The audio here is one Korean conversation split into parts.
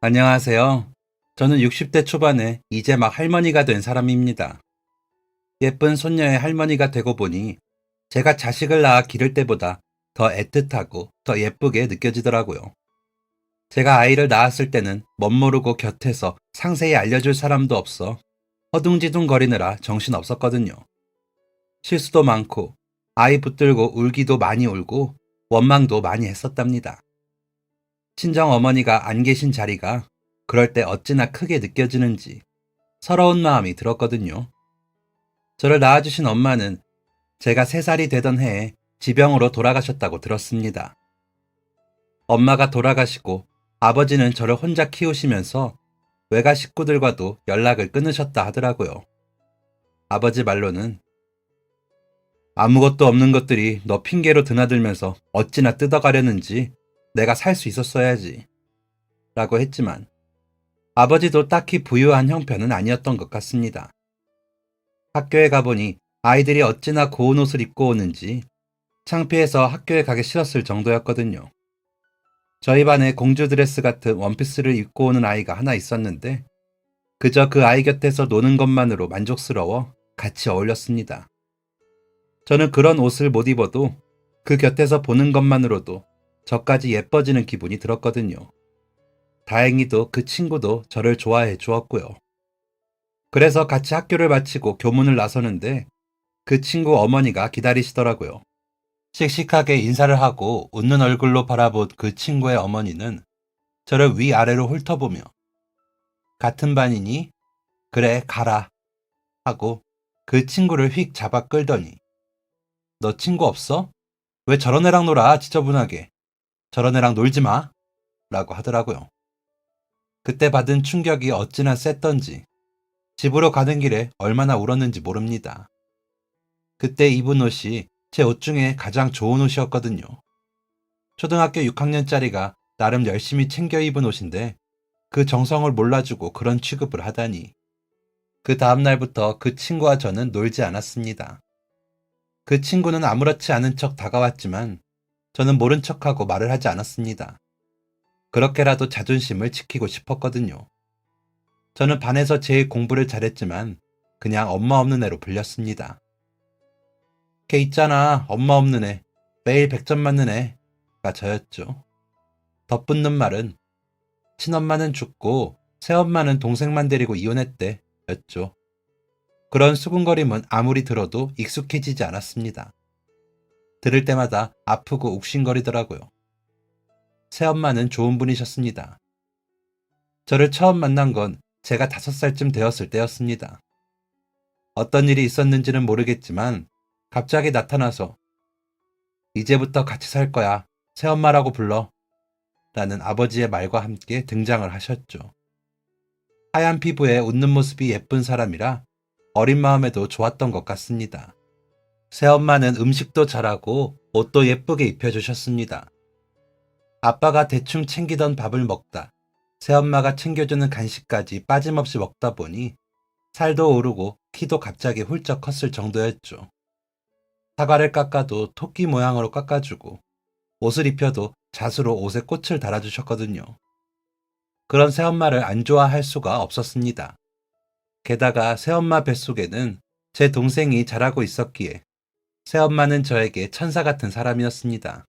안녕하세요. 저는 60대 초반에 이제 막 할머니가 된 사람입니다. 예쁜 손녀의 할머니가 되고 보니 제가 자식을 낳아 기를 때보다 더 애틋하고 더 예쁘게 느껴지더라고요. 제가 아이를 낳았을 때는 멋모르고 곁에서 상세히 알려줄 사람도 없어 허둥지둥 거리느라 정신 없었거든요. 실수도 많고 아이 붙들고 울기도 많이 울고 원망도 많이 했었답니다. 친정 어머니가 안 계신 자리가 그럴 때 어찌나 크게 느껴지는지 서러운 마음이 들었거든요. 저를 낳아주신 엄마는 제가 3살이 되던 해에 지병으로 돌아가셨다고 들었습니다. 엄마가 돌아가시고 아버지는 저를 혼자 키우시면서 외가 식구들과도 연락을 끊으셨다 하더라고요. 아버지 말로는 아무것도 없는 것들이 너 핑계로 드나들면서 어찌나 뜯어가려는지 내가 살 수 있었어야지 라고 했지만 아버지도 딱히 부유한 형편은 아니었던 것 같습니다. 학교에 가보니 아이들이 어찌나 고운 옷을 입고 오는지 창피해서 학교에 가기 싫었을 정도였거든요. 저희 반에 공주 드레스 같은 원피스를 입고 오는 아이가 하나 있었는데 그저 그 아이 곁에서 노는 것만으로 만족스러워 같이 어울렸습니다. 저는 그런 옷을 못 입어도 그 곁에서 보는 것만으로도 저까지 예뻐지는 기분이 들었거든요. 다행히도 그 친구도 저를 좋아해 주었고요. 그래서 같이 학교를 마치고 교문을 나서는데 그 친구 어머니가 기다리시더라고요. 씩씩하게 인사를 하고 웃는 얼굴로 바라본 그 친구의 어머니는 저를 위아래로 훑어보며 같은 반이니? 그래 가라 하고 그 친구를 휙 잡아 끌더니 너 친구 없어? 왜 저런 애랑 놀아 지저분하게. 저런 애랑 놀지 마 라고 하더라고요. 그때 받은 충격이 어찌나 셌던지 집으로 가는 길에 얼마나 울었는지 모릅니다. 그때 입은 옷이 제 옷 중에 가장 좋은 옷이었거든요. 초등학교 6학년짜리가 나름 열심히 챙겨 입은 옷인데 그 정성을 몰라주고 그런 취급을 하다니. 그 다음날부터 그 친구와 저는 놀지 않았습니다. 그 친구는 아무렇지 않은 척 다가왔지만 저는 모른 척하고 말을 하지 않았습니다. 그렇게라도 자존심을 지키고 싶었거든요. 저는 반에서 제일 공부를 잘했지만 그냥 엄마 없는 애로 불렸습니다. 걔 있잖아, 엄마 없는 애. 매일 100점 맞는 애가 저였죠. 덧붙는 말은 친엄마는 죽고 새엄마는 동생만 데리고 이혼했대 였죠. 그런 수군거림은 아무리 들어도 익숙해지지 않았습니다. 들을 때마다 아프고 욱신거리더라고요. 새엄마는 좋은 분이셨습니다. 저를 처음 만난 건 제가 5살쯤 되었을 때였습니다. 어떤 일이 있었는지는 모르겠지만 갑자기 나타나서 이제부터 같이 살 거야. 새엄마라고 불러. 라는 아버지의 말과 함께 등장을 하셨죠. 하얀 피부에 웃는 모습이 예쁜 사람이라 어린 마음에도 좋았던 것 같습니다. 새엄마는 음식도 잘하고 옷도 예쁘게 입혀주셨습니다. 아빠가 대충 챙기던 밥을 먹다 새엄마가 챙겨주는 간식까지 빠짐없이 먹다 보니 살도 오르고 키도 갑자기 훌쩍 컸을 정도였죠. 사과를 깎아도 토끼 모양으로 깎아주고 옷을 입혀도 잣으로 옷에 꽃을 달아주셨거든요. 그런 새엄마를 안 좋아할 수가 없었습니다. 게다가 새엄마 뱃속에는 제 동생이 자라고 있었기에 새엄마는 저에게 천사 같은 사람이었습니다.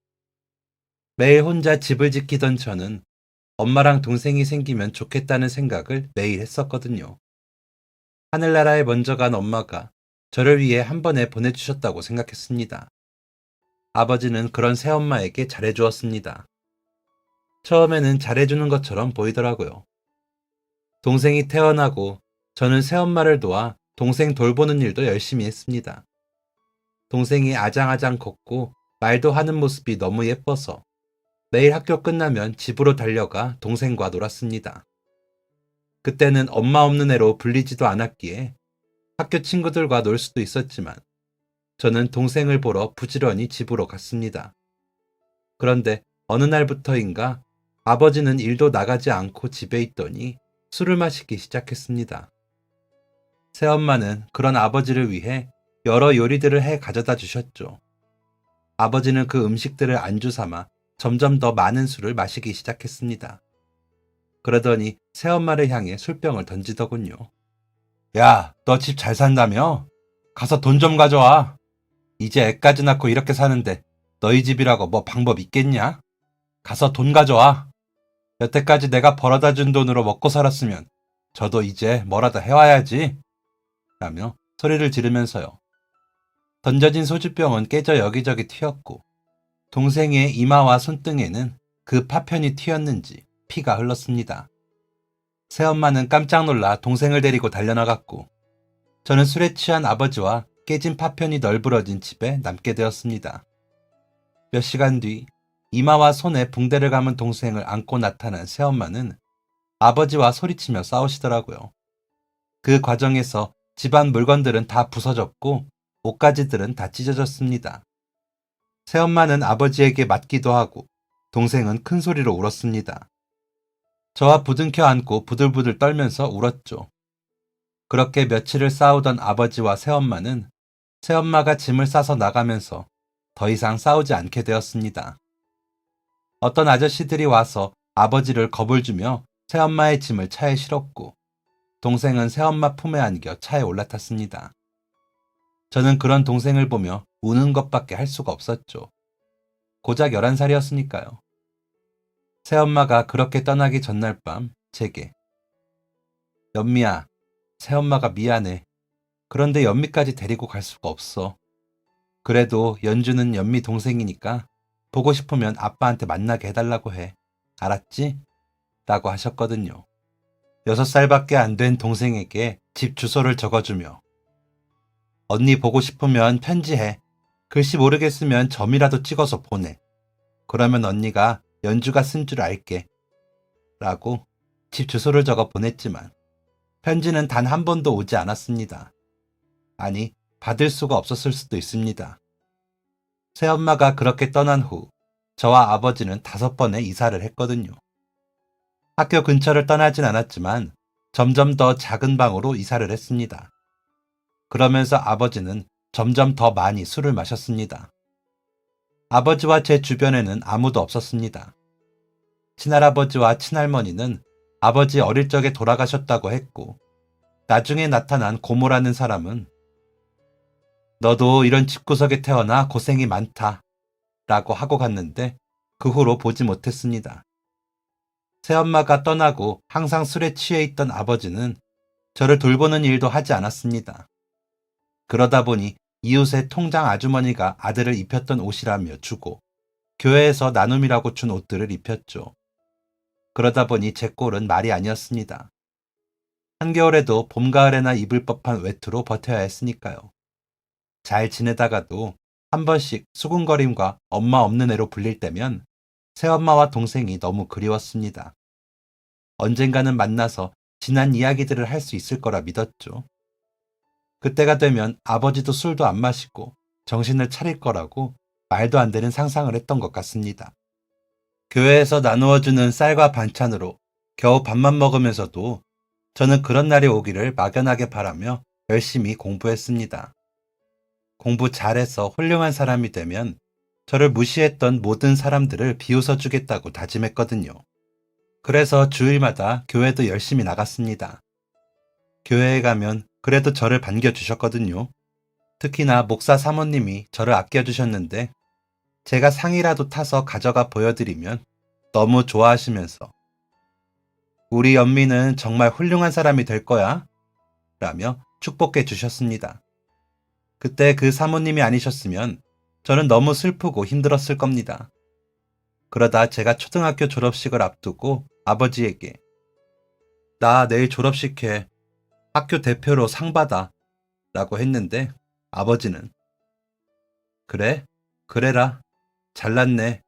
매일 혼자 집을 지키던 저는 엄마랑 동생이 생기면 좋겠다는 생각을 매일 했었거든요. 하늘나라에 먼저 간 엄마가 저를 위해 한 번에 보내주셨다고 생각했습니다. 아버지는 그런 새엄마에게 잘해주었습니다. 처음에는 잘해주는 것처럼 보이더라고요. 동생이 태어나고 저는 새엄마를 도와 동생 돌보는 일도 열심히 했습니다. 동생이 아장아장 걷고 말도 하는 모습이 너무 예뻐서 매일 학교 끝나면 집으로 달려가 동생과 놀았습니다. 그때는 엄마 없는 애로 불리지도 않았기에 학교 친구들과 놀 수도 있었지만 저는 동생을 보러 부지런히 집으로 갔습니다. 그런데 어느 날부터인가 아버지는 일도 나가지 않고 집에 있더니 술을 마시기 시작했습니다. 새엄마는 그런 아버지를 위해 여러 요리들을 해 가져다 주셨죠. 아버지는 그 음식들을 안주 삼아 점점 더 많은 술을 마시기 시작했습니다. 그러더니 새엄마를 향해 술병을 던지더군요. 야, 너 집 잘 산다며? 가서 돈 좀 가져와. 이제 애까지 낳고 이렇게 사는데 너희 집이라고 뭐 방법 있겠냐? 가서 돈 가져와. 여태까지 내가 벌어다 준 돈으로 먹고 살았으면 저도 이제 뭐라도 해와야지. 라며 소리를 지르면서요. 던져진 소주병은 깨져 여기저기 튀었고 동생의 이마와 손등에는 그 파편이 튀었는지 피가 흘렀습니다. 새엄마는 깜짝 놀라 동생을 데리고 달려나갔고 저는 술에 취한 아버지와 깨진 파편이 널브러진 집에 남게 되었습니다. 몇 시간 뒤 이마와 손에 붕대를 감은 동생을 안고 나타난 새엄마는 아버지와 소리치며 싸우시더라고요. 그 과정에서 집안 물건들은 다 부서졌고 옷가지들은 다 찢어졌습니다. 새엄마는 아버지에게 맞기도 하고 동생은 큰 소리로 울었습니다. 저와 부둥켜 안고 부들부들 떨면서 울었죠. 그렇게 며칠을 싸우던 아버지와 새엄마는 새엄마가 짐을 싸서 나가면서 더 이상 싸우지 않게 되었습니다. 어떤 아저씨들이 와서 아버지를 겁을 주며 새엄마의 짐을 차에 실었고 동생은 새엄마 품에 안겨 차에 올라탔습니다. 저는 그런 동생을 보며 우는 것밖에 할 수가 없었죠. 고작 11살이었으니까요. 새엄마가 그렇게 떠나기 전날 밤 제게 연미야, 새엄마가 미안해. 그런데 연미까지 데리고 갈 수가 없어. 그래도 연주는 연미 동생이니까 보고 싶으면 아빠한테 만나게 해달라고 해. 알았지? 라고 하셨거든요. 6살밖에 안 된 동생에게 집 주소를 적어주며 언니 보고 싶으면 편지해. 글씨 모르겠으면 점이라도 찍어서 보내. 그러면 언니가 연주가 쓴 줄 알게. 라고 집 주소를 적어 보냈지만 편지는 단 한 번도 오지 않았습니다. 아니, 받을 수가 없었을 수도 있습니다. 새엄마가 그렇게 떠난 후 저와 아버지는 5번의 이사를 했거든요. 학교 근처를 떠나진 않았지만 점점 더 작은 방으로 이사를 했습니다. 그러면서 아버지는 점점 더 많이 술을 마셨습니다. 아버지와 제 주변에는 아무도 없었습니다. 친할아버지와 친할머니는 아버지 어릴 적에 돌아가셨다고 했고 나중에 나타난 고모라는 사람은 너도 이런 집구석에 태어나 고생이 많다 라고 하고 갔는데 그 후로 보지 못했습니다. 새엄마가 떠나고 항상 술에 취해 있던 아버지는 저를 돌보는 일도 하지 않았습니다. 그러다 보니 이웃의 통장 아주머니가 아들을 입혔던 옷이라며 주고 교회에서 나눔이라고 준 옷들을 입혔죠. 그러다 보니 제 꼴은 말이 아니었습니다. 한겨울에도 봄, 가을에나 입을 법한 외투로 버텨야 했으니까요. 잘 지내다가도 한 번씩 수군거림과 엄마 없는 애로 불릴 때면 새엄마와 동생이 너무 그리웠습니다. 언젠가는 만나서 지난 이야기들을 할 수 있을 거라 믿었죠. 그때가 되면 아버지도 술도 안 마시고 정신을 차릴 거라고 말도 안 되는 상상을 했던 것 같습니다. 교회에서 나누어주는 쌀과 반찬으로 겨우 밥만 먹으면서도 저는 그런 날이 오기를 막연하게 바라며 열심히 공부했습니다. 공부 잘해서 훌륭한 사람이 되면 저를 무시했던 모든 사람들을 비웃어 주겠다고 다짐했거든요. 그래서 주일마다 교회도 열심히 나갔습니다. 교회에 가면 그래도 저를 반겨주셨거든요. 특히나 목사 사모님이 저를 아껴주셨는데 제가 상이라도 타서 가져가 보여드리면 너무 좋아하시면서 우리 연미는 정말 훌륭한 사람이 될 거야 라며 축복해 주셨습니다. 그때 그 사모님이 아니셨으면 저는 너무 슬프고 힘들었을 겁니다. 그러다 제가 초등학교 졸업식을 앞두고 아버지에게 나 내일 졸업식 해. 학교 대표로 상 받아. 라고 했는데 아버지는 그래? 그래라. 잘났네.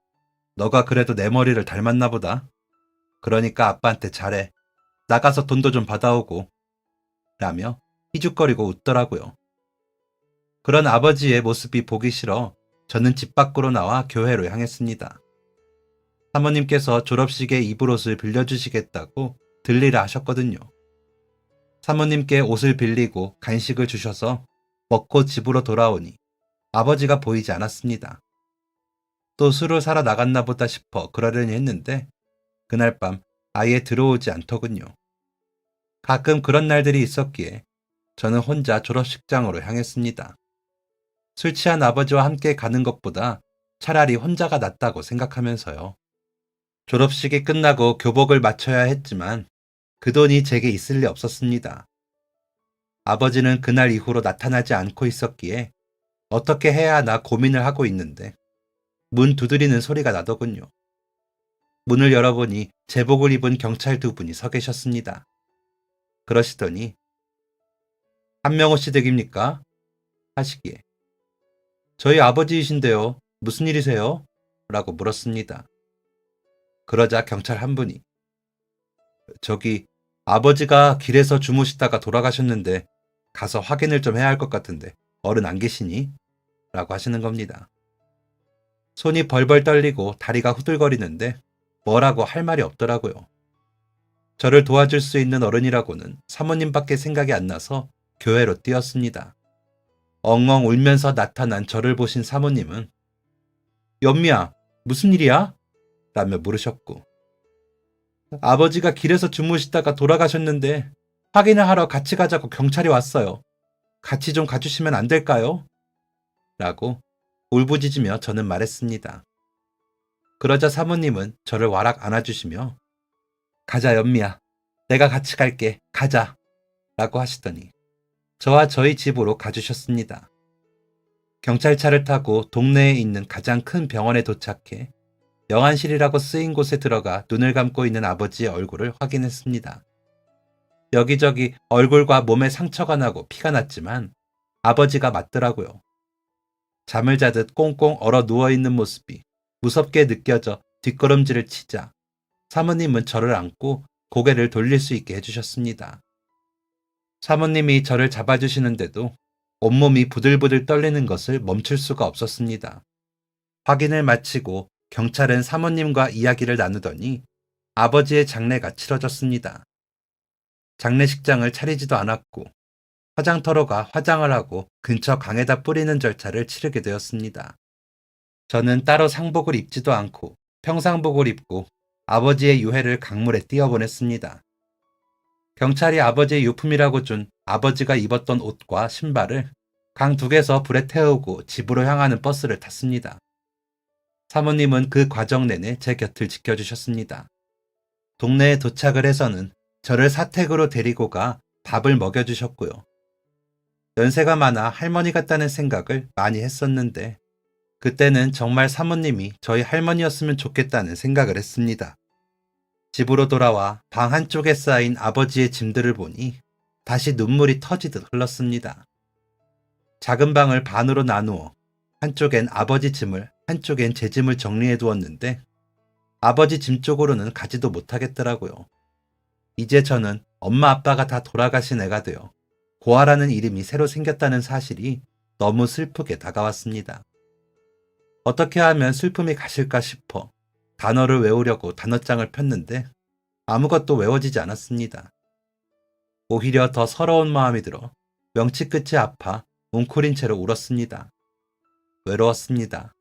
너가 그래도 내 머리를 닮았나 보다. 그러니까 아빠한테 잘해. 나가서 돈도 좀 받아오고. 라며 희죽거리고 웃더라고요. 그런 아버지의 모습이 보기 싫어 저는 집 밖으로 나와 교회로 향했습니다. 사모님께서 졸업식에 입을 옷을 빌려주시겠다고 들리라 하셨거든요. 사모님께 옷을 빌리고 간식을 주셔서 먹고 집으로 돌아오니 아버지가 보이지 않았습니다. 또 술을 사러 나갔나 보다 싶어 그러려니 했는데 그날 밤 아예 들어오지 않더군요. 가끔 그런 날들이 있었기에 저는 혼자 졸업식장으로 향했습니다. 술 취한 아버지와 함께 가는 것보다 차라리 혼자가 낫다고 생각하면서요. 졸업식이 끝나고 교복을 맞춰야 했지만 그 돈이 제게 있을 리 없었습니다. 아버지는 그날 이후로 나타나지 않고 있었기에 어떻게 해야 하나 고민을 하고 있는데 문 두드리는 소리가 나더군요. 문을 열어보니 제복을 입은 경찰 두 분이 서 계셨습니다. 그러시더니 한명호 씨 댁입니까? 하시기에 저희 아버지이신데요. 무슨 일이세요? 라고 물었습니다. 그러자 경찰 한 분이 저기 아버지가 길에서 주무시다가 돌아가셨는데 가서 확인을 좀 해야 할 것 같은데 어른 안 계시니? 라고 하시는 겁니다. 손이 벌벌 떨리고 다리가 후들거리는데 뭐라고 할 말이 없더라고요. 저를 도와줄 수 있는 어른이라고는 사모님밖에 생각이 안 나서 교회로 뛰었습니다. 엉엉 울면서 나타난 저를 보신 사모님은 연미야, 무슨 일이야? 라며 물으셨고 아버지가 길에서 주무시다가 돌아가셨는데 확인을 하러 같이 가자고 경찰이 왔어요. 같이 좀 가주시면 안 될까요? 라고 울부짖으며 저는 말했습니다. 그러자 사모님은 저를 와락 안아주시며 가자 연미야, 내가 같이 갈게, 가자 라고 하시더니 저와 저희 집으로 가주셨습니다. 경찰차를 타고 동네에 있는 가장 큰 병원에 도착해 영안실이라고 쓰인 곳에 들어가 눈을 감고 있는 아버지의 얼굴을 확인했습니다. 여기저기 얼굴과 몸에 상처가 나고 피가 났지만 아버지가 맞더라고요. 잠을 자듯 꽁꽁 얼어 누워있는 모습이 무섭게 느껴져 뒷걸음질을 치자 사모님은 저를 안고 고개를 돌릴 수 있게 해주셨습니다. 사모님이 저를 잡아주시는데도 온몸이 부들부들 떨리는 것을 멈출 수가 없었습니다. 확인을 마치고 경찰은 사모님과 이야기를 나누더니 아버지의 장례가 치러졌습니다. 장례식장을 차리지도 않았고 화장터로 가 화장을 하고 근처 강에다 뿌리는 절차를 치르게 되었습니다. 저는 따로 상복을 입지도 않고 평상복을 입고 아버지의 유해를 강물에 띄어보냈습니다. 경찰이 아버지의 유품이라고 준 아버지가 입었던 옷과 신발을 강 둑에서 불에 태우고 집으로 향하는 버스를 탔습니다. 사모님은 그 과정 내내 제 곁을 지켜주셨습니다. 동네에 도착을 해서는 저를 사택으로 데리고 가 밥을 먹여주셨고요. 연세가 많아 할머니 같다는 생각을 많이 했었는데 그때는 정말 사모님이 저희 할머니였으면 좋겠다는 생각을 했습니다. 집으로 돌아와 방 한쪽에 쌓인 아버지의 짐들을 보니 다시 눈물이 터지듯 흘렀습니다. 작은 방을 반으로 나누어 한쪽엔 아버지 짐을 한쪽엔 제 짐을 정리해 두었는데 아버지 짐 쪽으로는 가지도 못하겠더라고요. 이제 저는 엄마 아빠가 다 돌아가신 애가 되어 고아라는 이름이 새로 생겼다는 사실이 너무 슬프게 다가왔습니다. 어떻게 하면 슬픔이 가실까 싶어 단어를 외우려고 단어장을 폈는데 아무것도 외워지지 않았습니다. 오히려 더 서러운 마음이 들어 명치 끝이 아파 웅크린 채로 울었습니다. 외로웠습니다.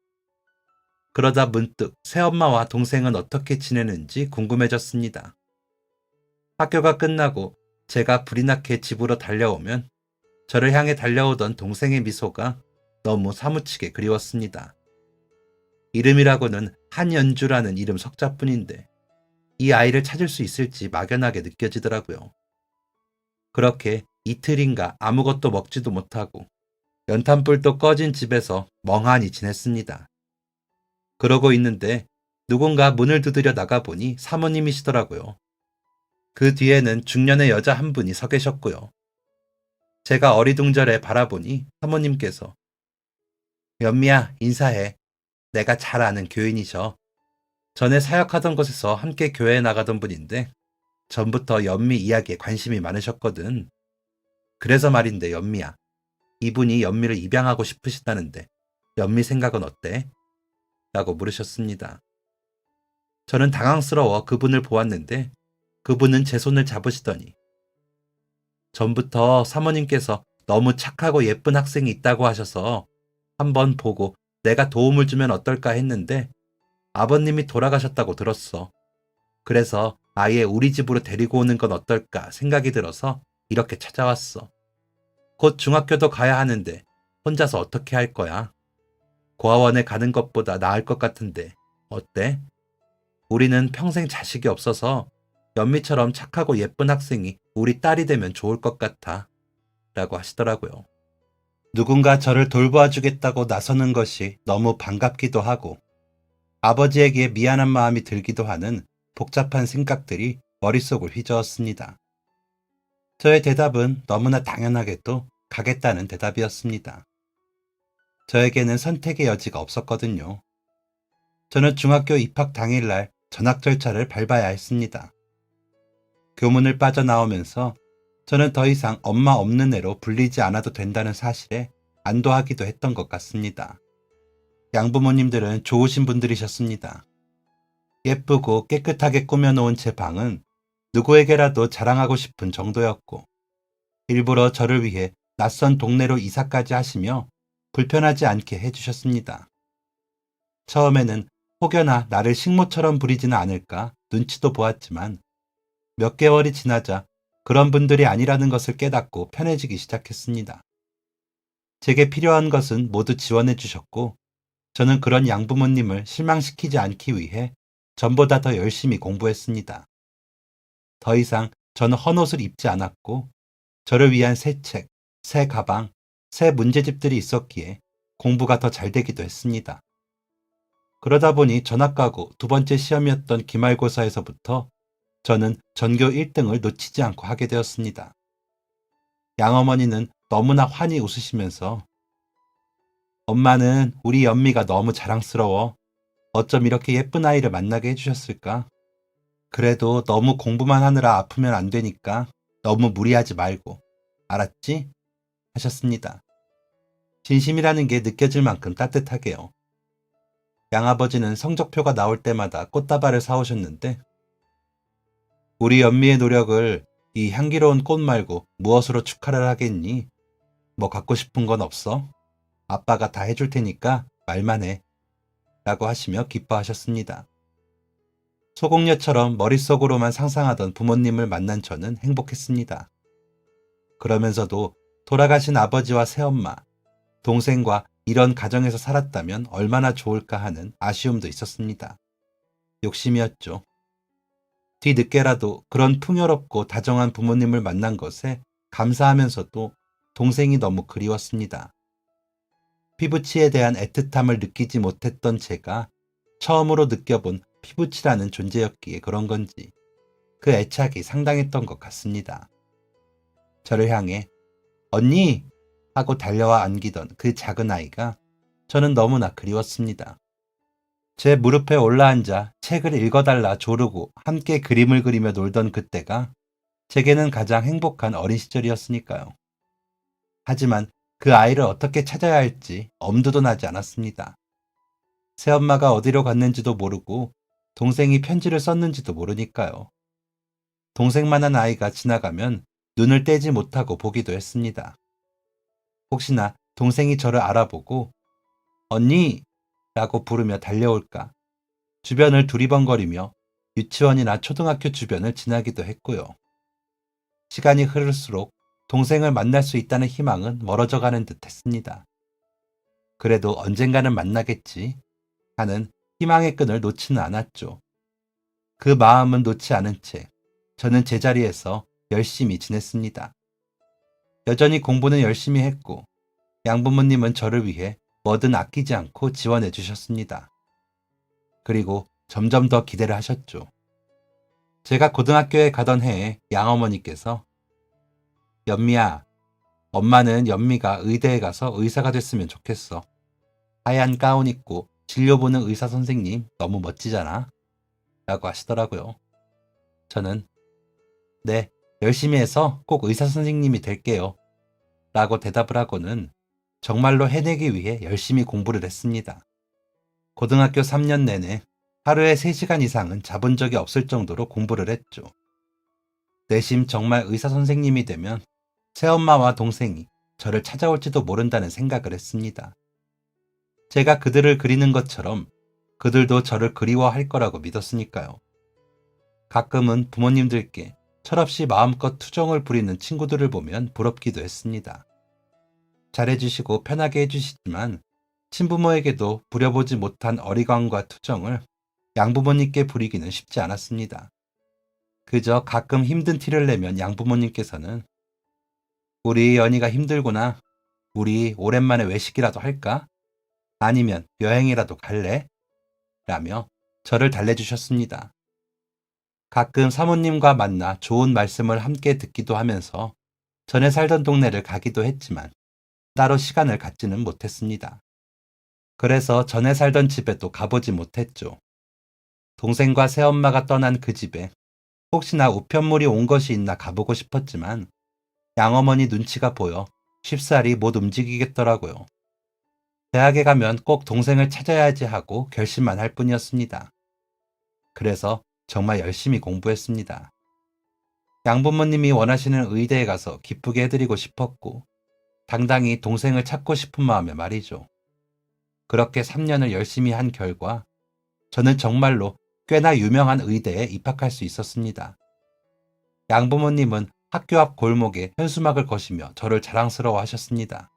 그러다 문득 새엄마와 동생은 어떻게 지내는지 궁금해졌습니다. 학교가 끝나고 제가 불이 나게 집으로 달려오면 저를 향해 달려오던 동생의 미소가 너무 사무치게 그리웠습니다. 이름이라고는 한연주라는 이름 석자뿐인데 이 아이를 찾을 수 있을지 막연하게 느껴지더라고요. 그렇게 이틀인가 아무것도 먹지도 못하고 연탄불도 꺼진 집에서 멍하니 지냈습니다. 그러고 있는데 누군가 문을 두드려 나가보니 사모님이시더라고요. 그 뒤에는 중년의 여자 한 분이 서 계셨고요. 제가 어리둥절해 바라보니 사모님께서 연미야 인사해. 내가 잘 아는 교인이셔. 전에 사역하던 곳에서 함께 교회에 나가던 분인데 전부터 연미 이야기에 관심이 많으셨거든. 그래서 말인데 연미야. 이분이 연미를 입양하고 싶으시다는데 연미 생각은 어때? 라고 물으셨습니다. 저는 당황스러워 그분을 보았는데 그분은 제 손을 잡으시더니 전부터 사모님께서 너무 착하고 예쁜 학생이 있다고 하셔서 한번 보고 내가 도움을 주면 어떨까 했는데 아버님이 돌아가셨다고 들었어. 그래서 아예 우리 집으로 데리고 오는 건 어떨까 생각이 들어서 이렇게 찾아왔어. 곧 중학교도 가야 하는데 혼자서 어떻게 할 거야? 고아원에 가는 것보다 나을 것 같은데 어때? 우리는 평생 자식이 없어서 연미처럼 착하고 예쁜 학생이 우리 딸이 되면 좋을 것 같아. 라고 하시더라고요. 누군가 저를 돌보아 주겠다고 나서는 것이 너무 반갑기도 하고 아버지에게 미안한 마음이 들기도 하는 복잡한 생각들이 머릿속을 휘저었습니다. 저의 대답은 너무나 당연하게도 가겠다는 대답이었습니다. 저에게는 선택의 여지가 없었거든요. 저는 중학교 입학 당일날 전학 절차를 밟아야 했습니다. 교문을 빠져나오면서 저는 더 이상 엄마 없는 애로 불리지 않아도 된다는 사실에 안도하기도 했던 것 같습니다. 양부모님들은 좋으신 분들이셨습니다. 예쁘고 깨끗하게 꾸며놓은 제 방은 누구에게라도 자랑하고 싶은 정도였고 일부러 저를 위해 낯선 동네로 이사까지 하시며 불편하지 않게 해주셨습니다. 처음에는 혹여나 나를 식모처럼 부리지는 않을까 눈치도 보았지만 몇 개월이 지나자 그런 분들이 아니라는 것을 깨닫고 편해지기 시작했습니다. 제게 필요한 것은 모두 지원해 주셨고 저는 그런 양부모님을 실망시키지 않기 위해 전보다 더 열심히 공부했습니다. 더 이상 저는 헌옷을 입지 않았고 저를 위한 새 책, 새 가방, 새 문제집들이 있었기에 공부가 더 잘 되기도 했습니다. 그러다 보니 전학가고 두 번째 시험이었던 기말고사에서부터 저는 전교 1등을 놓치지 않고 하게 되었습니다. 양어머니는 너무나 환히 웃으시면서 엄마는 우리 연미가 너무 자랑스러워. 어쩜 이렇게 예쁜 아이를 만나게 해주셨을까? 그래도 너무 공부만 하느라 아프면 안 되니까 너무 무리하지 말고. 알았지? 하셨습니다. 진심이라는 게 느껴질 만큼 따뜻하게요. 양아버지는 성적표가 나올 때마다 꽃다발을 사오셨는데 우리 연미의 노력을 이 향기로운 꽃 말고 무엇으로 축하를 하겠니? 뭐 갖고 싶은 건 없어? 아빠가 다 해줄 테니까 말만 해. 라고 하시며 기뻐하셨습니다. 소공녀처럼 머릿속으로만 상상하던 부모님을 만난 저는 행복했습니다. 그러면서도 돌아가신 아버지와 새엄마, 동생과 이런 가정에서 살았다면 얼마나 좋을까 하는 아쉬움도 있었습니다. 욕심이었죠. 뒤늦게라도 그런 풍요롭고 다정한 부모님을 만난 것에 감사하면서도 동생이 너무 그리웠습니다. 피부치에 대한 애틋함을 느끼지 못했던 제가 처음으로 느껴본 피부치라는 존재였기에 그런 건지 그 애착이 상당했던 것 같습니다. 저를 향해 언니! 하고 달려와 안기던 그 작은 아이가 저는 너무나 그리웠습니다. 제 무릎에 올라앉아 책을 읽어달라 조르고 함께 그림을 그리며 놀던 그때가 제게는 가장 행복한 어린 시절이었으니까요. 하지만 그 아이를 어떻게 찾아야 할지 엄두도 나지 않았습니다. 새엄마가 어디로 갔는지도 모르고 동생이 편지를 썼는지도 모르니까요. 동생만한 아이가 지나가면 눈을 떼지 못하고 보기도 했습니다. 혹시나 동생이 저를 알아보고 언니! 라고 부르며 달려올까 주변을 두리번거리며 유치원이나 초등학교 주변을 지나기도 했고요. 시간이 흐를수록 동생을 만날 수 있다는 희망은 멀어져 가는 듯 했습니다. 그래도 언젠가는 만나겠지 하는 희망의 끈을 놓지는 않았죠. 그 마음은 놓지 않은 채 저는 제자리에서 열심히 지냈습니다. 여전히 공부는 열심히 했고 양부모님은 저를 위해 뭐든 아끼지 않고 지원해 주셨습니다. 그리고 점점 더 기대를 하셨죠. 제가 고등학교에 가던 해에 양어머니께서 연미야, 엄마는 연미가 의대에 가서 의사가 됐으면 좋겠어. 하얀 가운 입고 진료 보는 의사 선생님 너무 멋지잖아. 라고 하시더라고요. 저는 네, 열심히 해서 꼭 의사 선생님이 될게요. 라고 대답을 하고는 정말로 해내기 위해 열심히 공부를 했습니다. 고등학교 3년 내내 하루에 3시간 이상은 자본 적이 없을 정도로 공부를 했죠. 내심 정말 의사 선생님이 되면 새엄마와 동생이 저를 찾아올지도 모른다는 생각을 했습니다. 제가 그들을 그리는 것처럼 그들도 저를 그리워할 거라고 믿었으니까요. 가끔은 부모님들께 철없이 마음껏 투정을 부리는 친구들을 보면 부럽기도 했습니다. 잘해주시고 편하게 해주시지만 친부모에게도 부려보지 못한 어리광과 투정을 양부모님께 부리기는 쉽지 않았습니다. 그저 가끔 힘든 티를 내면 양부모님께서는 우리 연희가 힘들구나. 우리 오랜만에 외식이라도 할까? 아니면 여행이라도 갈래? 라며 저를 달래주셨습니다. 가끔 사모님과 만나 좋은 말씀을 함께 듣기도 하면서 전에 살던 동네를 가기도 했지만 따로 시간을 갖지는 못했습니다. 그래서 전에 살던 집에도 가보지 못했죠. 동생과 새엄마가 떠난 그 집에 혹시나 우편물이 온 것이 있나 가보고 싶었지만 양어머니 눈치가 보여 쉽사리 못 움직이겠더라고요. 대학에 가면 꼭 동생을 찾아야지 하고 결심만 할 뿐이었습니다. 그래서 정말 열심히 공부했습니다. 양부모님이 원하시는 의대에 가서 기쁘게 해드리고 싶었고 당당히 동생을 찾고 싶은 마음에 말이죠. 그렇게 3년을 열심히 한 결과 저는 정말로 꽤나 유명한 의대에 입학할 수 있었습니다. 양부모님은 학교 앞 골목에 현수막을 거시며 저를 자랑스러워 하셨습니다.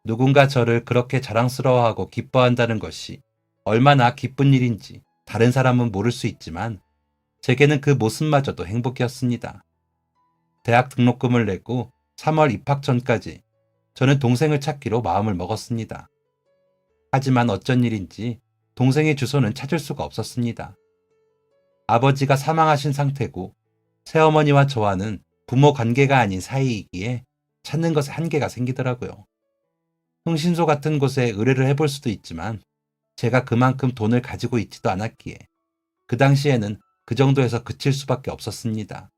누군가 저를 그렇게 자랑스러워하고 기뻐한다는 것이 얼마나 기쁜 일인지 다른 사람은 모를 수 있지만 제게는 그 모습마저도 행복이었습니다. 대학 등록금을 내고 3월 입학 전까지 저는 동생을 찾기로 마음을 먹었습니다. 하지만 어쩐 일인지 동생의 주소는 찾을 수가 없었습니다. 아버지가 사망하신 상태고 새어머니와 저와는 부모 관계가 아닌 사이이기에 찾는 것에 한계가 생기더라고요. 흥신소 같은 곳에 의뢰를 해볼 수도 있지만 제가 그만큼 돈을 가지고 있지도 않았기에 그 당시에는 그 정도에서 그칠 수밖에 없었습니다.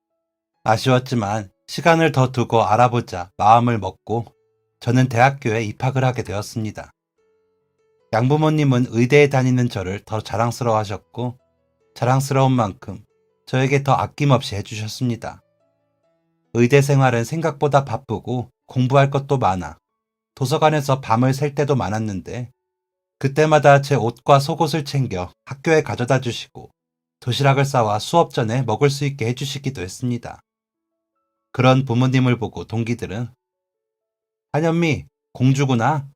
아쉬웠지만 시간을 더 두고 알아보자 마음을 먹고 저는 대학교에 입학을 하게 되었습니다. 양부모님은 의대에 다니는 저를 더 자랑스러워 하셨고 자랑스러운 만큼 저에게 더 아낌없이 해주셨습니다. 의대 생활은 생각보다 바쁘고 공부할 것도 많아 도서관에서 밤을 샐 때도 많았는데 그때마다 제 옷과 속옷을 챙겨 학교에 가져다 주시고 도시락을 싸와 수업 전에 먹을 수 있게 해주시기도 했습니다. 그런 부모님을 보고 동기들은 한현미 공주구나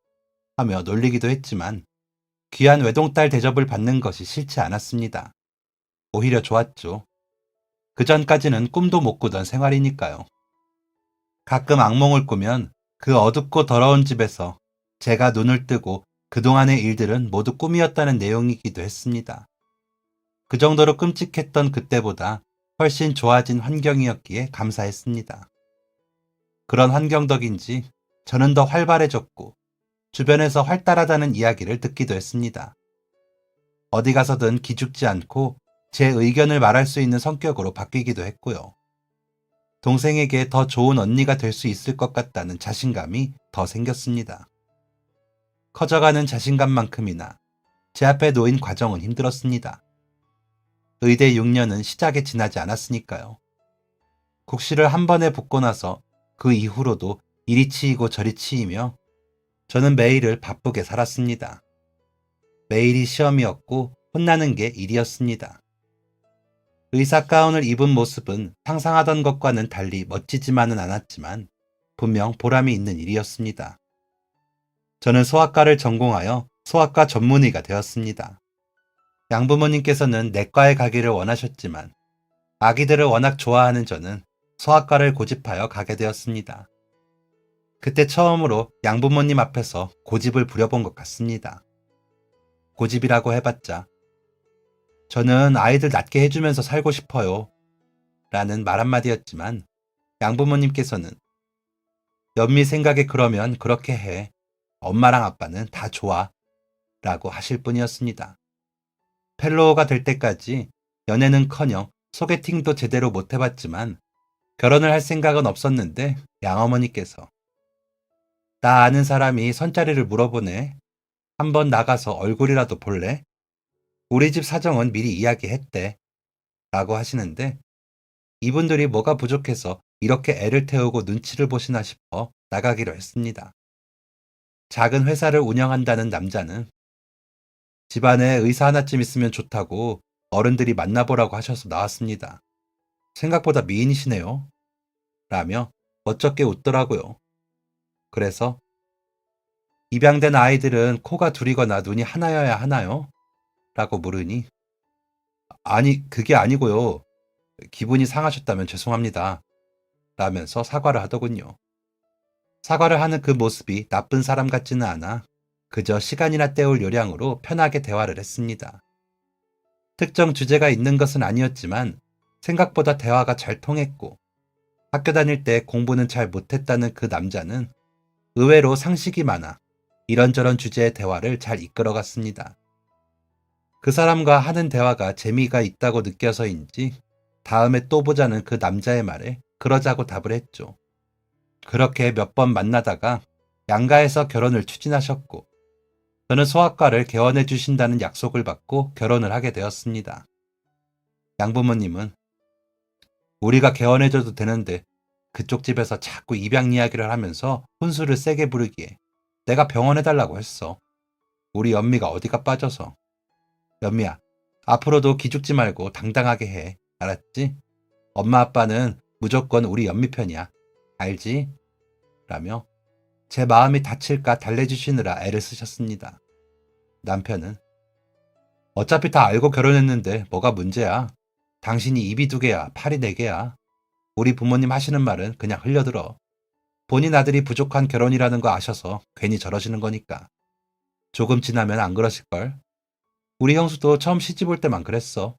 하며 놀리기도 했지만 귀한 외동딸 대접을 받는 것이 싫지 않았습니다. 오히려 좋았죠. 그 전까지는 꿈도 못 꾸던 생활이니까요. 가끔 악몽을 꾸면 그 어둡고 더러운 집에서 제가 눈을 뜨고 그동안의 일들은 모두 꿈이었다는 내용이기도 했습니다. 그 정도로 끔찍했던 그때보다 훨씬 좋아진 환경이었기에 감사했습니다. 그런 환경 덕인지 저는 더 활발해졌고 주변에서 활달하다는 이야기를 듣기도 했습니다. 어디 가서든 기죽지 않고 제 의견을 말할 수 있는 성격으로 바뀌기도 했고요. 동생에게 더 좋은 언니가 될 수 있을 것 같다는 자신감이 더 생겼습니다. 커져가는 자신감만큼이나 제 앞에 놓인 과정은 힘들었습니다. 의대 6년은 시작에 지나지 않았으니까요. 국시를 한 번에 붙고 나서 그 이후로도 이리 치이고 저리 치이며 저는 매일을 바쁘게 살았습니다. 매일이 시험이었고 혼나는 게 일이었습니다. 의사 가운을 입은 모습은 상상하던 것과는 달리 멋지지만은 않았지만 분명 보람이 있는 일이었습니다. 저는 소아과를 전공하여 소아과 전문의가 되었습니다. 양부모님께서는 내과에 가기를 원하셨지만 아기들을 워낙 좋아하는 저는 소아과를 고집하여 가게 되었습니다. 그때 처음으로 양부모님 앞에서 고집을 부려본 것 같습니다. 고집이라고 해봤자 저는 아이들 낫게 해주면서 살고 싶어요 라는 말 한마디였지만 양부모님께서는 연미 생각에 그러면 그렇게 해. 엄마랑 아빠는 다 좋아 라고 하실 뿐이었습니다. 펠로우가 될 때까지 연애는커녕 소개팅도 제대로 못 해봤지만 결혼을 할 생각은 없었는데 양어머니께서 나 아는 사람이 선자리를 물어보네. 한번 나가서 얼굴이라도 볼래? 우리 집 사정은 미리 이야기했대. 라고 하시는데 이분들이 뭐가 부족해서 이렇게 애를 태우고 눈치를 보시나 싶어 나가기로 했습니다. 작은 회사를 운영한다는 남자는 집안에 의사 하나쯤 있으면 좋다고 어른들이 만나보라고 하셔서 나왔습니다. 생각보다 미인이시네요. 라며 멋쩍게 웃더라고요. 그래서 입양된 아이들은 코가 둘이거나 눈이 하나여야 하나요? 라고 물으니 아니 그게 아니고요. 기분이 상하셨다면 죄송합니다. 라면서 사과를 하더군요. 사과를 하는 그 모습이 나쁜 사람 같지는 않아 그저 시간이나 때울 요량으로 편하게 대화를 했습니다. 특정 주제가 있는 것은 아니었지만 생각보다 대화가 잘 통했고 학교 다닐 때 공부는 잘 못했다는 그 남자는 의외로 상식이 많아 이런저런 주제의 대화를 잘 이끌어갔습니다. 그 사람과 하는 대화가 재미가 있다고 느껴서인지 다음에 또 보자는 그 남자의 말에 그러자고 답을 했죠. 그렇게 몇 번 만나다가 양가에서 결혼을 추진하셨고 저는 소아과를 개원해 주신다는 약속을 받고 결혼을 하게 되었습니다. 양부모님은 우리가 개원해줘도 되는데 그쪽 집에서 자꾸 입양 이야기를 하면서 혼수를 세게 부르기에 내가 병원해달라고 했어. 우리 연미가 어디가 빠져서. 연미야, 앞으로도 기죽지 말고 당당하게 해. 알았지? 엄마 아빠는 무조건 우리 연미 편이야. 알지? 라며 제 마음이 다칠까 달래주시느라 애를 쓰셨습니다. 남편은 어차피 다 알고 결혼했는데 뭐가 문제야. 당신이 입이 2개야, 팔이 4개야. 우리 부모님 하시는 말은 그냥 흘려들어. 본인 아들이 부족한 결혼이라는 거 아셔서 괜히 저러시는 거니까. 조금 지나면 안 그러실걸. 우리 형수도 처음 시집 올 때만 그랬어.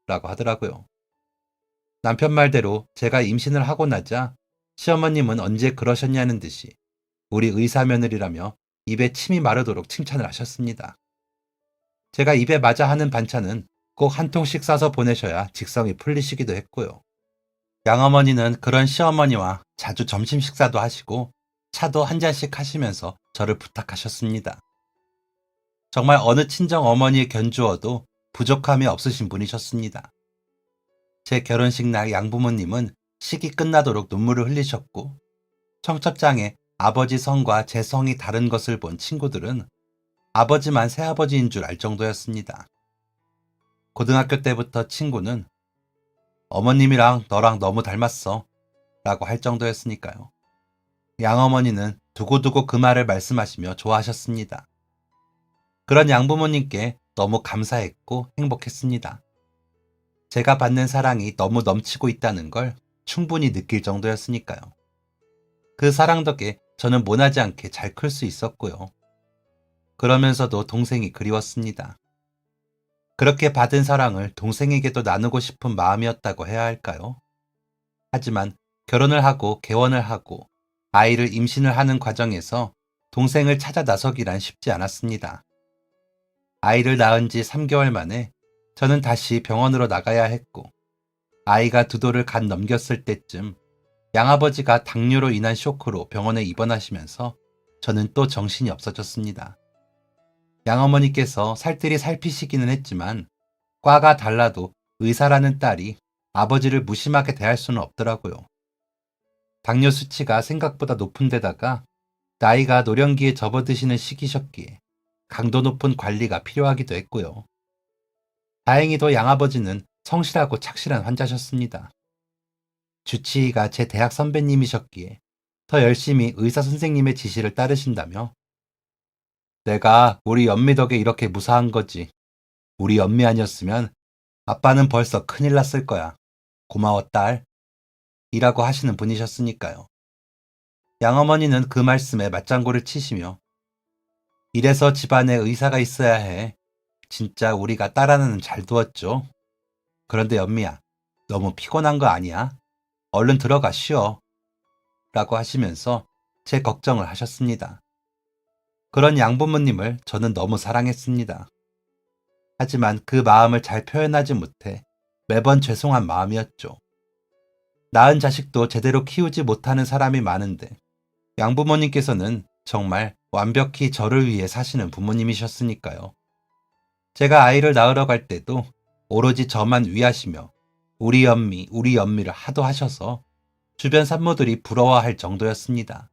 라고 하더라고요. 남편 말대로 제가 임신을 하고 나자 시어머님은 언제 그러셨냐는 듯이 우리 의사 며느리라며 입에 침이 마르도록 칭찬을 하셨습니다. 제가 입에 맞아 하는 반찬은 꼭 한 통씩 싸서 보내셔야 직성이 풀리시기도 했고요. 양어머니는 그런 시어머니와 자주 점심 식사도 하시고 차도 한 잔씩 하시면서 저를 부탁하셨습니다. 정말 어느 친정 어머니에 견주어도 부족함이 없으신 분이셨습니다. 제 결혼식 날 양부모님은 식이 끝나도록 눈물을 흘리셨고 청첩장에 아버지 성과 제 성이 다른 것을 본 친구들은 아버지만 새아버지인 줄 알 정도였습니다. 고등학교 때부터 친구는 어머님이랑 너랑 너무 닮았어 라고 할 정도였으니까요. 양어머니는 두고두고 그 말을 말씀하시며 좋아하셨습니다. 그런 양부모님께 너무 감사했고 행복했습니다. 제가 받는 사랑이 너무 넘치고 있다는 걸 충분히 느낄 정도였으니까요. 그 사랑 덕에 저는 모나지 않게 잘 클 수 있었고요. 그러면서도 동생이 그리웠습니다. 그렇게 받은 사랑을 동생에게도 나누고 싶은 마음이었다고 해야 할까요? 하지만 결혼을 하고 개원을 하고 아이를 임신을 하는 과정에서 동생을 찾아 나서기란 쉽지 않았습니다. 아이를 낳은 지 3개월 만에 저는 다시 병원으로 나가야 했고 아이가 2돌을 갓 넘겼을 때쯤 양아버지가 당뇨로 인한 쇼크로 병원에 입원하시면서 저는 또 정신이 없어졌습니다. 양어머니께서 살뜰히 살피시기는 했지만 과가 달라도 의사라는 딸이 아버지를 무심하게 대할 수는 없더라고요. 당뇨 수치가 생각보다 높은 데다가 나이가 노령기에 접어드시는 시기셨기에 강도 높은 관리가 필요하기도 했고요. 다행히도 양아버지는 성실하고 착실한 환자셨습니다. 주치의가 제 대학 선배님이셨기에 더 열심히 의사 선생님의 지시를 따르신다며 내가 우리 연미 덕에 이렇게 무사한 거지. 우리 연미 아니었으면 아빠는 벌써 큰일 났을 거야. 고마워 딸. 이라고 하시는 분이셨으니까요. 양어머니는 그 말씀에 맞장구를 치시며 이래서 집안에 의사가 있어야 해. 진짜 우리가 딸 하나는 잘 두었죠. 그런데 연미야, 너무 피곤한 거 아니야? 얼른 들어가 쉬어. 라고 하시면서 제 걱정을 하셨습니다. 그런 양부모님을 저는 너무 사랑했습니다. 하지만 그 마음을 잘 표현하지 못해 매번 죄송한 마음이었죠. 낳은 자식도 제대로 키우지 못하는 사람이 많은데 양부모님께서는 정말 완벽히 저를 위해 사시는 부모님이셨으니까요. 제가 아이를 낳으러 갈 때도 오로지 저만 위하시며 우리 연미를 하도 하셔서 주변 산모들이 부러워할 정도였습니다.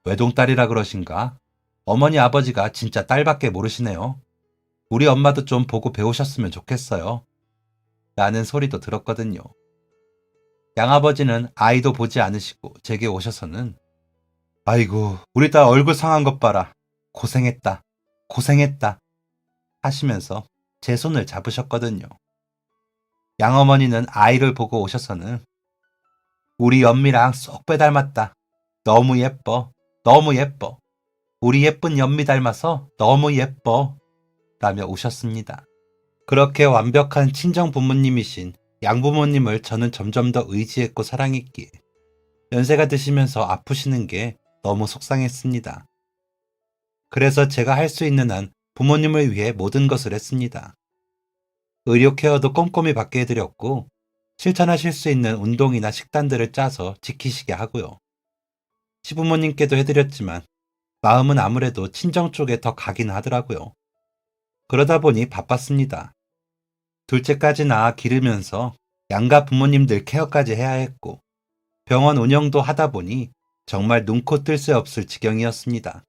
외동딸이라 그러신가? 어머니 아버지가 진짜 딸밖에 모르시네요. 우리 엄마도 좀 보고 배우셨으면 좋겠어요. 라는 소리도 들었거든요. 양아버지는 아이도 보지 않으시고 제게 오셔서는 아이고, 우리 딸 얼굴 상한 것 봐라. 고생했다. 고생했다. 하시면서 제 손을 잡으셨거든요. 양어머니는 아이를 보고 오셔서는 우리 연미랑 쏙 빼닮았다. 너무 예뻐. 너무 예뻐. 우리 예쁜 연미 닮아서 너무 예뻐. 라며 우셨습니다. 그렇게 완벽한 친정 부모님이신 양부모님을 저는 점점 더 의지했고 사랑했기에 연세가 드시면서 아프시는 게 너무 속상했습니다. 그래서 제가 할 수 있는 한 부모님을 위해 모든 것을 했습니다. 의료 케어도 꼼꼼히 받게 해드렸고 실천하실 수 있는 운동이나 식단들을 짜서 지키시게 하고요. 시부모님께도 해드렸지만 마음은 아무래도 친정 쪽에 더 가긴 하더라고요. 그러다 보니 바빴습니다. 둘째까지 낳아 기르면서 양가 부모님들 케어까지 해야 했고 병원 운영도 하다 보니 정말 눈코 뜰 새 없을 지경이었습니다.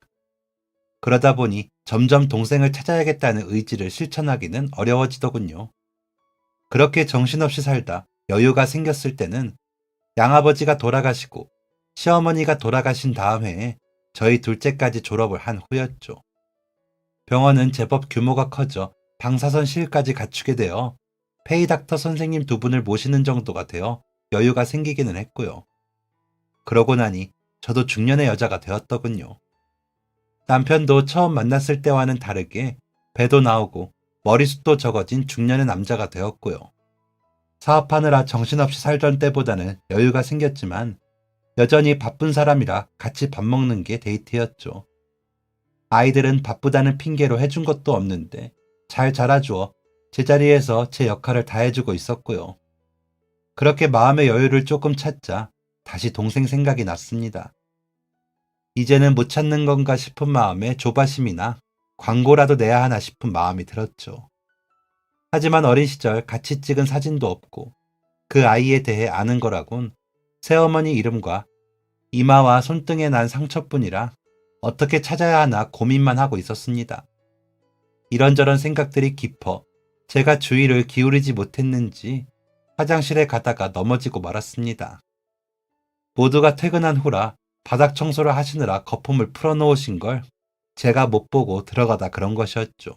그러다 보니 점점 동생을 찾아야겠다는 의지를 실천하기는 어려워지더군요. 그렇게 정신없이 살다 여유가 생겼을 때는 양아버지가 돌아가시고 시어머니가 돌아가신 다음 해에 저희 둘째까지 졸업을 한 후였죠. 병원은 제법 규모가 커져 방사선실까지 갖추게 되어 페이닥터 선생님 두 분을 모시는 정도가 되어 여유가 생기기는 했고요. 그러고 나니 저도 중년의 여자가 되었더군요. 남편도 처음 만났을 때와는 다르게 배도 나오고 머리숱도 적어진 중년의 남자가 되었고요. 사업하느라 정신없이 살던 때보다는 여유가 생겼지만 여전히 바쁜 사람이라 같이 밥 먹는 게 데이트였죠. 아이들은 바쁘다는 핑계로 해준 것도 없는데 잘 자라주어 제자리에서 제 역할을 다 해주고 있었고요. 그렇게 마음의 여유를 조금 찾자 다시 동생 생각이 났습니다. 이제는 못 찾는 건가 싶은 마음에 조바심이나 광고라도 내야 하나 싶은 마음이 들었죠. 하지만 어린 시절 같이 찍은 사진도 없고 그 아이에 대해 아는 거라곤 새어머니 이름과 이마와 손등에 난 상처뿐이라 어떻게 찾아야 하나 고민만 하고 있었습니다. 이런저런 생각들이 깊어 제가 주의를 기울이지 못했는지 화장실에 가다가 넘어지고 말았습니다. 모두가 퇴근한 후라 바닥 청소를 하시느라 거품을 풀어놓으신 걸 제가 못 보고 들어가다 그런 것이었죠.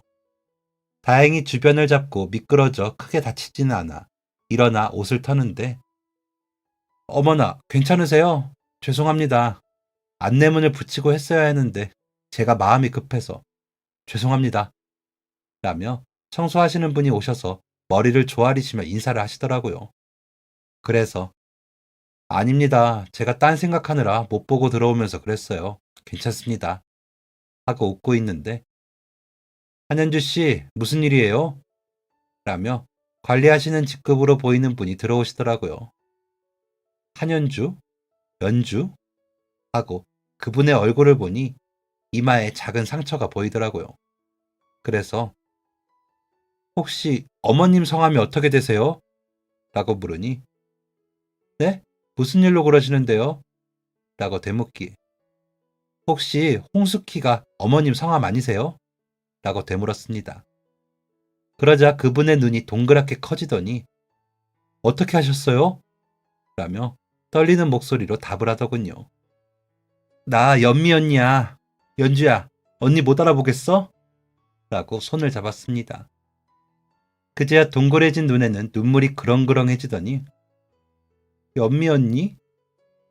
다행히 주변을 잡고 미끄러져 크게 다치지는 않아 일어나 옷을 터는데 어머나 괜찮으세요? 죄송합니다. 안내문을 붙이고 했어야 했는데 제가 마음이 급해서 죄송합니다. 라며 청소하시는 분이 오셔서 머리를 조아리시며 인사를 하시더라고요. 그래서 아닙니다. 제가 딴 생각하느라 못 보고 들어오면서 그랬어요. 괜찮습니다. 하고 웃고 있는데 한현주 씨 무슨 일이에요? 라며 관리하시는 직급으로 보이는 분이 들어오시더라고요. 한현주? 연주? 하고 그분의 얼굴을 보니 이마에 작은 상처가 보이더라고요. 그래서 혹시 어머님 성함이 어떻게 되세요? 라고 물으니 네? 무슨 일로 그러시는데요? 라고 되묻기 혹시 홍숙희가 어머님 성함 아니세요? 라고 되물었습니다. 그러자 그분의 눈이 동그랗게 커지더니 어떻게 하셨어요? 라며 떨리는 목소리로 답을 하더군요. 나 연미 언니야. 연주야, 언니 못 알아보겠어? 라고 손을 잡았습니다. 그제야 동그래진 눈에는 눈물이 그렁그렁해지더니 연미 언니?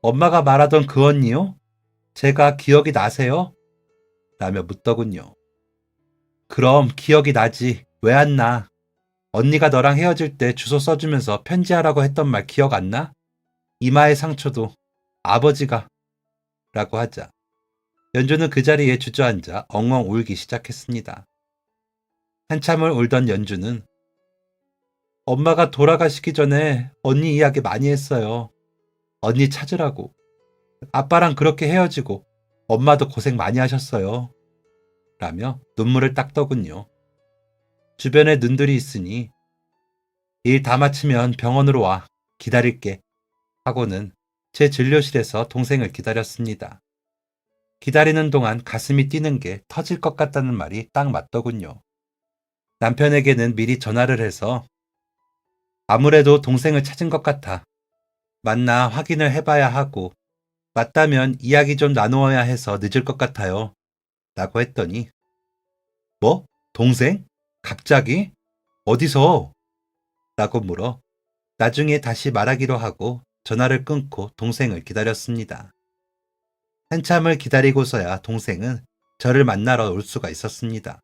엄마가 말하던 그 언니요? 제가 기억이 나세요? 라며 묻더군요. 그럼 기억이 나지. 왜 안 나? 언니가 너랑 헤어질 때 주소 써주면서 편지하라고 했던 말 기억 안 나? 이마의 상처도 아버지가 라고 하자 연주는 그 자리에 주저앉아 엉엉 울기 시작했습니다. 한참을 울던 연주는 엄마가 돌아가시기 전에 언니 이야기 많이 했어요. 언니 찾으라고. 아빠랑 그렇게 헤어지고 엄마도 고생 많이 하셨어요. 라며 눈물을 닦더군요. 주변에 눈들이 있으니 일 다 마치면 병원으로 와. 기다릴게. 하고는 제 진료실에서 동생을 기다렸습니다. 기다리는 동안 가슴이 뛰는 게 터질 것 같다는 말이 딱 맞더군요. 남편에게는 미리 전화를 해서 아무래도 동생을 찾은 것 같아. 맞나 확인을 해봐야 하고 맞다면 이야기 좀 나누어야 해서 늦을 것 같아요. 라고 했더니 뭐? 동생? 갑자기? 어디서? 라고 물어 나중에 다시 말하기로 하고 전화를 끊고 동생을 기다렸습니다. 한참을 기다리고서야 동생은 저를 만나러 올 수가 있었습니다.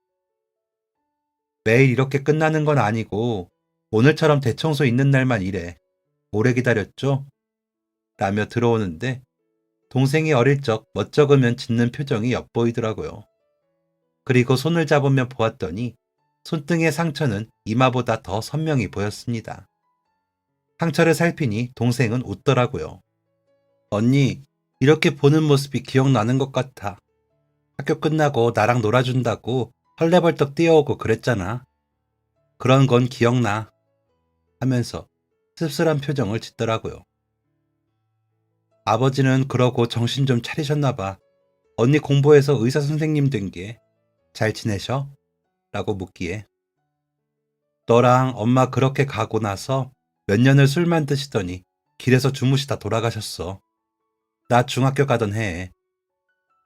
매일 이렇게 끝나는 건 아니고 오늘처럼 대청소 있는 날만 이래. 오래 기다렸죠? 라며 들어오는데 동생이 어릴 적 멋쩍으면 짖는 표정이 엿보이더라고요. 그리고 손을 잡으며 보았더니 손등의 상처는 이마보다 더 선명히 보였습니다. 상처를 살피니 동생은 웃더라고요. 언니, 이렇게 보는 모습이 기억나는 것 같아. 학교 끝나고 나랑 놀아준다고 헐레벌떡 뛰어오고 그랬잖아. 그런 건 기억나. 하면서 씁쓸한 표정을 짓더라고요. 아버지는 그러고 정신 좀 차리셨나 봐. 언니 공부해서 의사 선생님 된 게 잘 지내셔? 라고 묻기에 너랑 엄마 그렇게 가고 나서 몇 년을 술만 드시더니 길에서 주무시다 돌아가셨어. 나 중학교 가던 해에.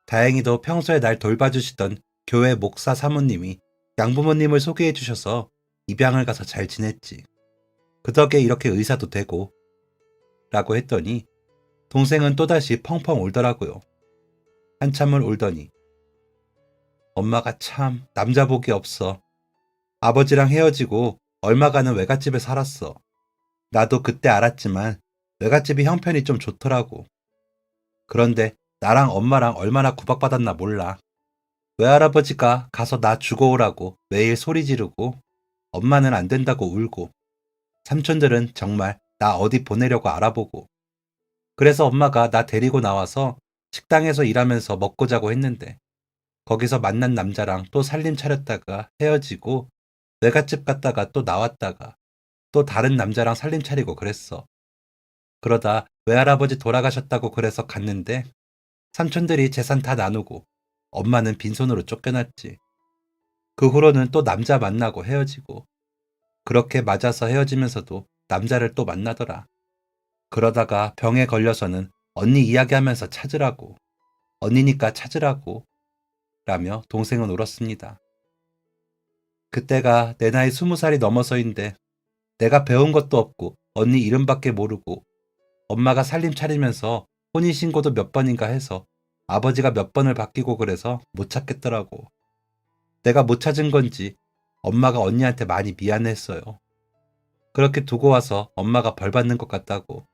다행히도 평소에 날 돌봐주시던 교회 목사 사모님이 양부모님을 소개해 주셔서 입양을 가서 잘 지냈지. 그 덕에 이렇게 의사도 되고 라고 했더니 동생은 또다시 펑펑 울더라고요. 한참을 울더니 엄마가 참 남자 복이 없어. 아버지랑 헤어지고 얼마간은 외갓집에 살았어. 나도 그때 알았지만 외갓집이 형편이 좀 좋더라고. 그런데 나랑 엄마랑 얼마나 구박받았나 몰라. 외할아버지가 가서 나 주고 오라고 매일 소리 지르고 엄마는 안 된다고 울고 삼촌들은 정말 나 어디 보내려고 알아보고 그래서 엄마가 나 데리고 나와서 식당에서 일하면서 먹고 자고 했는데 거기서 만난 남자랑 또 살림 차렸다가 헤어지고 외갓집 갔다가 또 나왔다가 또 다른 남자랑 살림 차리고 그랬어. 그러다 외할아버지 돌아가셨다고 그래서 갔는데 삼촌들이 재산 다 나누고 엄마는 빈손으로 쫓겨났지. 그 후로는 또 남자 만나고 헤어지고 그렇게 맞아서 헤어지면서도 남자를 또 만나더라. 그러다가 병에 걸려서는 언니 이야기하면서 찾으라고 언니니까 찾으라고 라며 동생은 울었습니다. 그때가 내 나이 20살이 넘어서인데 내가 배운 것도 없고 언니 이름밖에 모르고 엄마가 살림 차리면서 혼인신고도 몇 번인가 해서 아버지가 몇 번을 바뀌고 그래서 못 찾겠더라고. 내가 못 찾은 건지 엄마가 언니한테 많이 미안했어요. 그렇게 두고 와서 엄마가 벌 받는 것 같다고.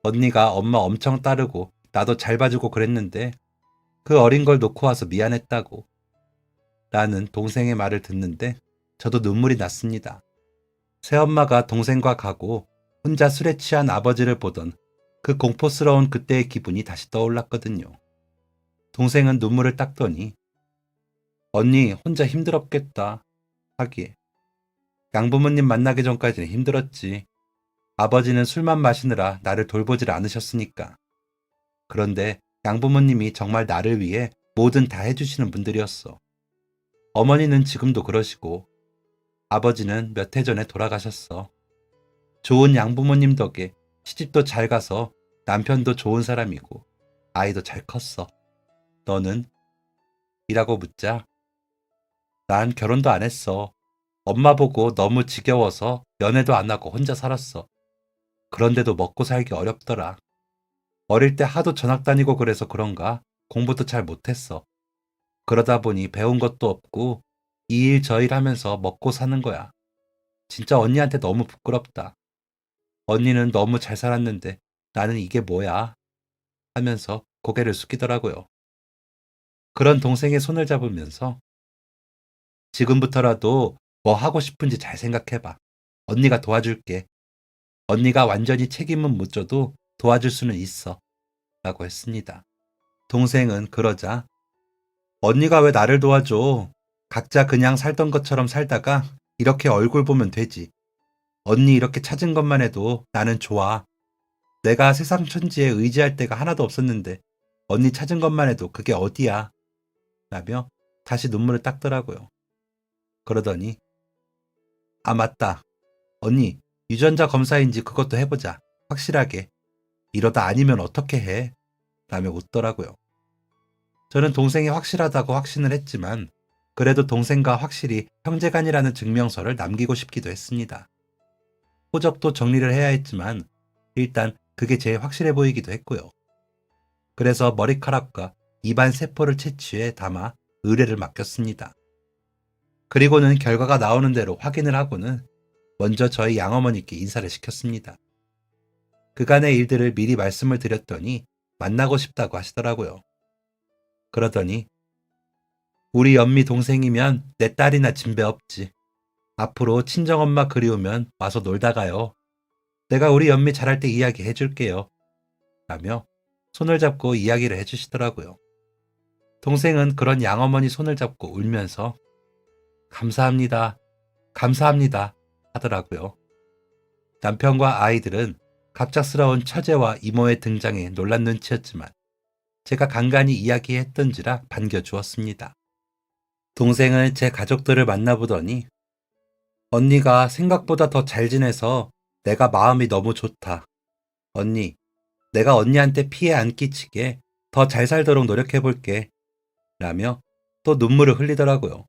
언니가 엄마 엄청 따르고 나도 잘 봐주고 그랬는데 그 어린 걸 놓고 와서 미안했다고. 라는 동생의 말을 듣는데 저도 눈물이 났습니다. 새엄마가 동생과 가고 혼자 술에 취한 아버지를 보던 그 공포스러운 그때의 기분이 다시 떠올랐거든요. 동생은 눈물을 닦더니 언니 혼자 힘들었겠다 하기에 양부모님 만나기 전까지는 힘들었지. 아버지는 술만 마시느라 나를 돌보질 않으셨으니까. 그런데 양부모님이 정말 나를 위해 뭐든 다 해주시는 분들이었어. 어머니는 지금도 그러시고 아버지는 몇 해 전에 돌아가셨어. 좋은 양부모님 덕에 시집도 잘 가서 남편도 좋은 사람이고 아이도 잘 컸어. 너는? 이라고 묻자 난 결혼도 안 했어. 엄마 보고 너무 지겨워서 연애도 안 하고 혼자 살았어. 그런데도 먹고 살기 어렵더라. 어릴 때 하도 전학 다니고 그래서 그런가 공부도 잘 못했어. 그러다 보니 배운 것도 없고 이 일 저 일 하면서 먹고 사는 거야. 진짜 언니한테 너무 부끄럽다. 언니는 너무 잘 살았는데 나는 이게 뭐야? 하면서 고개를 숙이더라고요. 그런 동생의 손을 잡으면서 지금부터라도 뭐 하고 싶은지 잘 생각해봐. 언니가 도와줄게. 언니가 완전히 책임은 못 져도 도와줄 수는 있어. 라고 했습니다. 동생은 그러자 언니가 왜 나를 도와줘? 각자 그냥 살던 것처럼 살다가 이렇게 얼굴 보면 되지. 언니 이렇게 찾은 것만 해도 나는 좋아. 내가 세상 천지에 의지할 데가 하나도 없었는데 언니 찾은 것만 해도 그게 어디야? 라며 다시 눈물을 닦더라고요. 그러더니 아, 맞다. 언니, 유전자 검사인지 그것도 해보자. 확실하게. 이러다 아니면 어떻게 해? 라며 웃더라고요. 저는 동생이 확실하다고 확신을 했지만 그래도 동생과 확실히 형제간이라는 증명서를 남기고 싶기도 했습니다. 호적도 정리를 해야 했지만 일단 그게 제일 확실해 보이기도 했고요. 그래서 머리카락과 입안 세포를 채취해 담아 의뢰를 맡겼습니다. 그리고는 결과가 나오는 대로 확인을 하고는 먼저 저희 양어머니께 인사를 시켰습니다. 그간의 일들을 미리 말씀을 드렸더니 만나고 싶다고 하시더라고요. 그러더니 우리 연미 동생이면 내 딸이나 진배 없지. 앞으로 친정엄마 그리우면 와서 놀다 가요. 내가 우리 연미 잘할 때 이야기 해줄게요. 라며 손을 잡고 이야기를 해주시더라고요. 동생은 그런 양어머니 손을 잡고 울면서 감사합니다. 감사합니다. 하더라고요. 남편과 아이들은 갑작스러운 처제와 이모의 등장에 놀란 눈치였지만 제가 간간히 이야기했던지라 반겨주었습니다. 동생은 제 가족들을 만나보더니 언니가 생각보다 더 잘 지내서 내가 마음이 너무 좋다. 언니, 내가 언니한테 피해 안 끼치게 더 잘 살도록 노력해볼게. 라며 또 눈물을 흘리더라고요.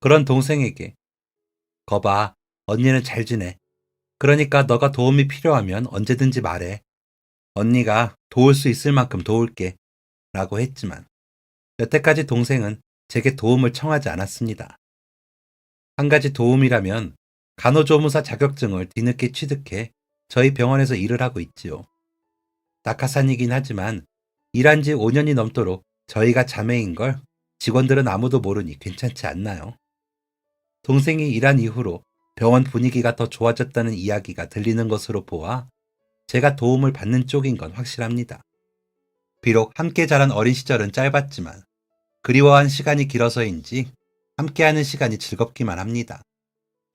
그런 동생에게 거봐, 언니는 잘 지내. 그러니까 너가 도움이 필요하면 언제든지 말해. 언니가 도울 수 있을 만큼 도울게. 라고 했지만 여태까지 동생은 제게 도움을 청하지 않았습니다. 한 가지 도움이라면 간호조무사 자격증을 뒤늦게 취득해 저희 병원에서 일을 하고 있지요. 낙하산이긴 하지만 일한 지 5년이 넘도록 저희가 자매인 걸 직원들은 아무도 모르니 괜찮지 않나요? 동생이 일한 이후로 병원 분위기가 더 좋아졌다는 이야기가 들리는 것으로 보아 제가 도움을 받는 쪽인 건 확실합니다. 비록 함께 자란 어린 시절은 짧았지만 그리워한 시간이 길어서인지 함께하는 시간이 즐겁기만 합니다.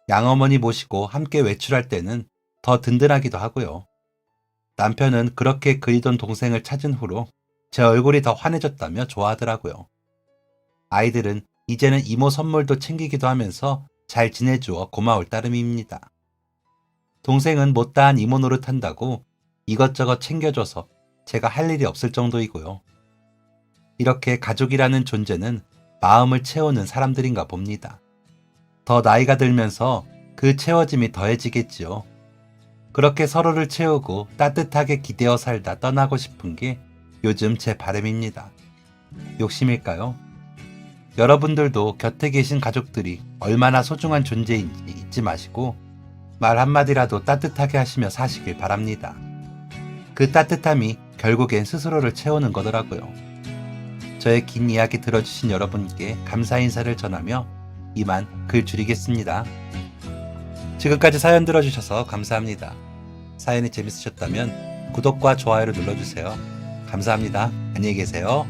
양어머니 모시고 함께 외출할 때는 더 든든하기도 하고요. 남편은 그렇게 그리던 동생을 찾은 후로 제 얼굴이 더 환해졌다며 좋아하더라고요. 아이들은 이제는 이모 선물도 챙기기도 하면서 잘 지내주어 고마울 따름입니다. 동생은 못다한 이모 노릇한다고 이것저것 챙겨줘서 제가 할 일이 없을 정도이고요. 이렇게 가족이라는 존재는 마음을 채우는 사람들인가 봅니다. 더 나이가 들면서 그 채워짐이 더해지겠지요. 그렇게 서로를 채우고 따뜻하게 기대어 살다 떠나고 싶은 게 요즘 제 바람입니다. 욕심일까요? 여러분들도 곁에 계신 가족들이 얼마나 소중한 존재인지 잊지 마시고 말 한마디라도 따뜻하게 하시며 사시길 바랍니다. 그 따뜻함이 결국엔 스스로를 채우는 거더라고요. 저의 긴 이야기 들어주신 여러분께 감사 인사를 전하며 이만 글 줄이겠습니다. 지금까지 사연 들어주셔서 감사합니다. 사연이 재밌으셨다면 구독과 좋아요를 눌러주세요. 감사합니다. 안녕히 계세요.